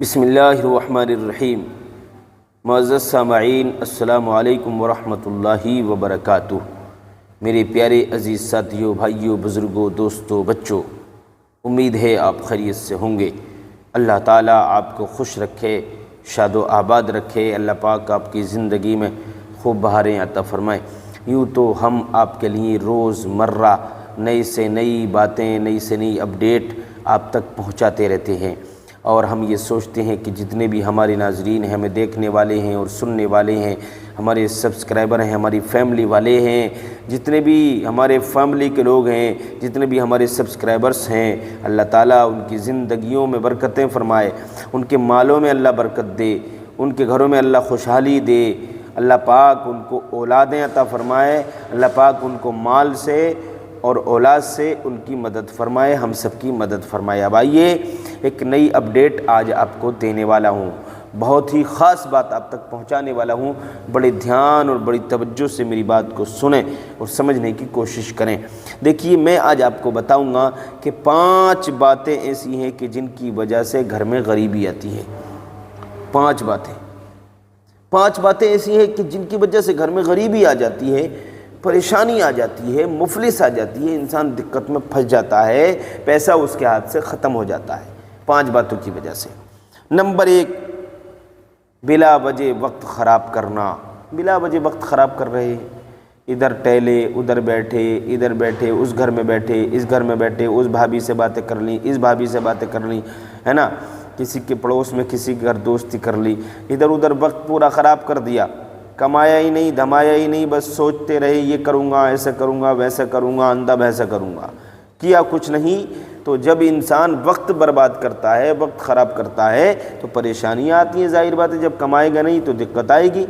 بسم اللہ الرحمن الرحیم۔ معزز سامعین، السلام علیکم ورحمۃ اللہ وبرکاتہ۔ میرے پیارے عزیز ساتھیوں، بھائیوں، بزرگوں، دوستوں، بچوں، امید ہے آپ خیریت سے ہوں گے۔ اللہ تعالیٰ آپ کو خوش رکھے، شاد و آباد رکھے۔ اللہ پاک آپ کی زندگی میں خوب بہاریں عطا فرمائے۔ یوں تو ہم آپ کے لیے روز مرہ نئی سے نئی باتیں، نئی سے نئی اپڈیٹ آپ تک پہنچاتے رہتے ہیں، اور ہم یہ سوچتے ہیں کہ جتنے بھی ہمارے ناظرین ہیں، ہمیں دیکھنے والے ہیں اور سننے والے ہیں، ہمارے سبسکرائبر ہیں، ہماری فیملی والے ہیں، جتنے بھی ہمارے فیملی کے لوگ ہیں، جتنے بھی ہمارے سبسکرائبرز ہیں، اللہ تعالیٰ ان کی زندگیوں میں برکتیں فرمائے، ان کے مالوں میں اللہ برکت دے، ان کے گھروں میں اللہ خوشحالی دے، اللہ پاک ان کو اولادیں عطا فرمائے، اللہ پاک ان کو مال سے اور اولاد سے ان کی مدد فرمائے، ہم سب کی مدد فرمائے۔ اب آئیے ایک نئی اپڈیٹ آج آپ کو دینے والا ہوں، بہت ہی خاص بات آپ تک پہنچانے والا ہوں۔ بڑے دھیان اور بڑی توجہ سے میری بات کو سنیں اور سمجھنے کی کوشش کریں۔ دیکھیے، میں آج آپ کو بتاؤں گا کہ 5 باتیں ایسی ہیں کہ جن کی وجہ سے گھر میں غریبی آتی ہے۔ 5 باتیں ایسی ہیں کہ جن کی وجہ سے گھر میں غریبی آ جاتی ہے، پریشانی آ جاتی ہے، مفلس آ جاتی ہے، انسان دقت میں پھنس جاتا ہے، پیسہ اس کے ہاتھ سے ختم ہو جاتا ہے 5 باتوں کی وجہ سے۔ نمبر 1، بلا وجہ وقت خراب کرنا۔ بلا وجہ وقت خراب کر رہے ہیں، ادھر ٹہلے، ادھر بیٹھے، اس گھر میں بیٹھے، اس گھر میں بیٹھے، اس بھابھی سے باتیں کر لیں، اس بھابھی سے باتیں کر لیں، ہے نا، کسی کے پڑوس میں کسی کے گھر دوستی کر لی، ادھر ادھر وقت پورا خراب کر دیا، کمایا ہی نہیں، دھمایا ہی نہیں، بس سوچتے رہے یہ کروں گا، ایسا کروں گا، ویسا کروں گا، اندھا بھیسا کروں گا، کیا کچھ نہیں۔ تو جب انسان وقت برباد کرتا ہے، وقت خراب کرتا ہے، تو پریشانیاں آتی ہیں، ظاہر بات ہے۔ جب کمائے گا نہیں تو دقت آئے گی۔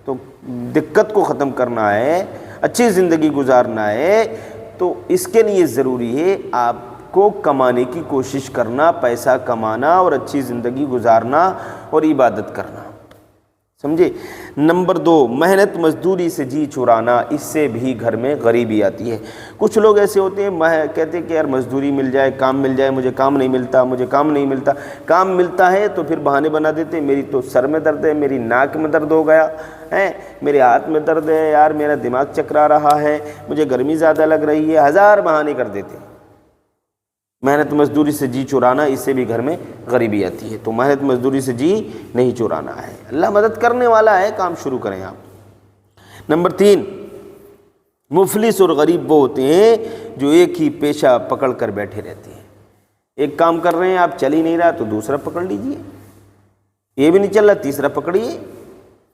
تو دقت کو ختم کرنا ہے، اچھی زندگی گزارنا ہے، تو اس کے لیے ضروری ہے آپ کو کمانے کی کوشش کرنا، پیسہ کمانا اور اچھی زندگی گزارنا اور عبادت کرنا، سمجھے۔ نمبر 2، محنت مزدوری سے جی چرانا، اس سے بھی گھر میں غریبی آتی ہے۔ کچھ لوگ ایسے ہوتے ہیں، کہتے ہیں کہ یار مزدوری مل جائے، کام مل جائے، مجھے کام نہیں ملتا۔ کام ملتا ہے تو پھر بہانے بنا دیتے ہیں، میری تو سر میں درد ہے، میری ناک میں درد ہو گیا ہے، میرے ہاتھ میں درد ہے، یار میرا دماغ چکرا رہا ہے، مجھے گرمی زیادہ لگ رہی ہے، 1000 بہانے کر دیتے ہیں۔ محنت مزدوری سے جی چرانا، اس سے بھی گھر میں غریبی آتی ہے۔ تو محنت مزدوری سے جی نہیں چرانا ہے، اللہ مدد کرنے والا ہے، کام شروع کریں آپ۔ نمبر 3، مفلس اور غریب وہ ہوتے ہیں جو ایک ہی پیشہ پکڑ کر بیٹھے رہتے ہیں۔ ایک کام کر رہے ہیں آپ، چل ہی نہیں رہا تو دوسرا پکڑ لیجئے، یہ بھی نہیں چل رہا تیسرا پکڑیے،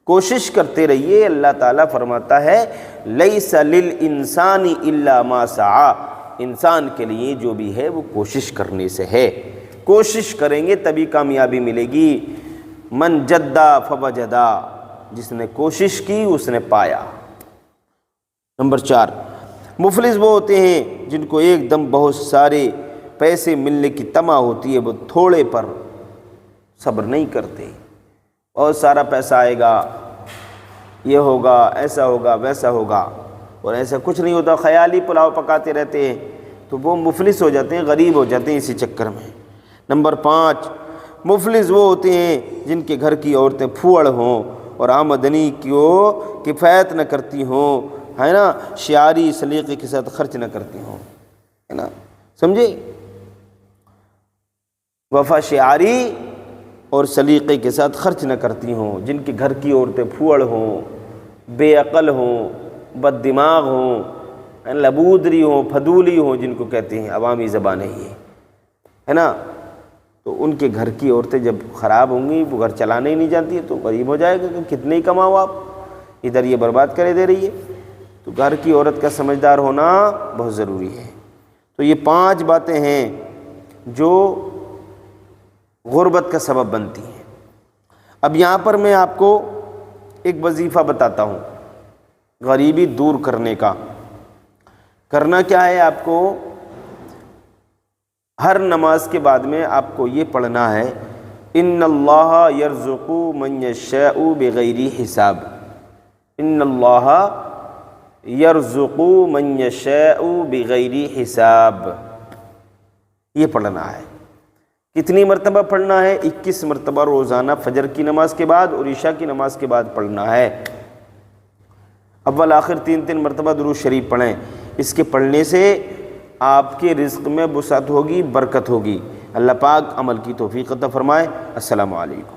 کوشش کرتے رہیے۔ اللہ تعالیٰ فرماتا ہے لیس للانسان الا ما سعی، انسان کے لیے جو بھی ہے وہ کوشش کرنے سے ہے، کوشش کریں گے تبھی کامیابی ملے گی۔ من جدا فوجدا، جس نے کوشش کی اس نے پایا۔ نمبر 4، مفلس وہ ہوتے ہیں جن کو ایک دم بہت سارے پیسے ملنے کی طمع ہوتی ہے، وہ تھوڑے پر صبر نہیں کرتے، اور سارا پیسہ آئے گا، یہ ہوگا، ایسا ہوگا، ویسا ہوگا، اور ایسا کچھ نہیں ہوتا، خیالی پلاؤ پکاتے رہتے ہیں، تو وہ مفلس ہو جاتے ہیں، غریب ہو جاتے ہیں اسی چکر میں۔ نمبر 5، مفلس وہ ہوتے ہیں جن کے گھر کی عورتیں پھوڑ ہوں اور آمدنی کو کفایت نہ کرتی ہوں، ہے نا، شعاری سلیقے کے ساتھ خرچ نہ کرتی ہوں، ہے نا، سمجھے، وفا شعاری اور سلیقے کے ساتھ خرچ نہ کرتی ہوں، جن کے گھر کی عورتیں پھوڑ ہوں، بے عقل ہوں، بد دماغ ہوں، لبودری ہوں، پھدولی ہوں، جن کو کہتے ہیں عوامی زبان ہے یہ، ہے نا، تو ان کے گھر کی عورتیں جب خراب ہوں گی، وہ گھر چلانے ہی نہیں جانتی، تو غریب ہو جائے گا کہ کتنے ہی کماؤ آپ، ادھر یہ برباد کرے دے رہی ہے۔ تو گھر کی عورت کا سمجھدار ہونا بہت ضروری ہے۔ تو یہ 5 باتیں ہیں جو غربت کا سبب بنتی ہیں۔ اب یہاں پر میں آپ کو ایک وظیفہ بتاتا ہوں غریبی دور کرنے کا۔ کرنا کیا ہے آپ کو؟ ہر نماز کے بعد میں آپ کو یہ پڑھنا ہے، ان اللہ یرزق من یشاء بغیر حساب، ان اللہ یرزق من یشاء بغیر حساب، یہ پڑھنا ہے کتنی مرتبہ پڑھنا ہے؟ 21 مرتبہ روزانہ فجر کی نماز کے بعد اور عشاء کی نماز کے بعد پڑھنا ہے۔ اول آخر 3 مرتبہ درود شریف پڑھیں، اس کے پڑھنے سے آپ کے رزق میں وسعت ہوگی، برکت ہوگی۔ اللہ پاک عمل کی توفیق عطا فرمائے۔ السلام علیکم۔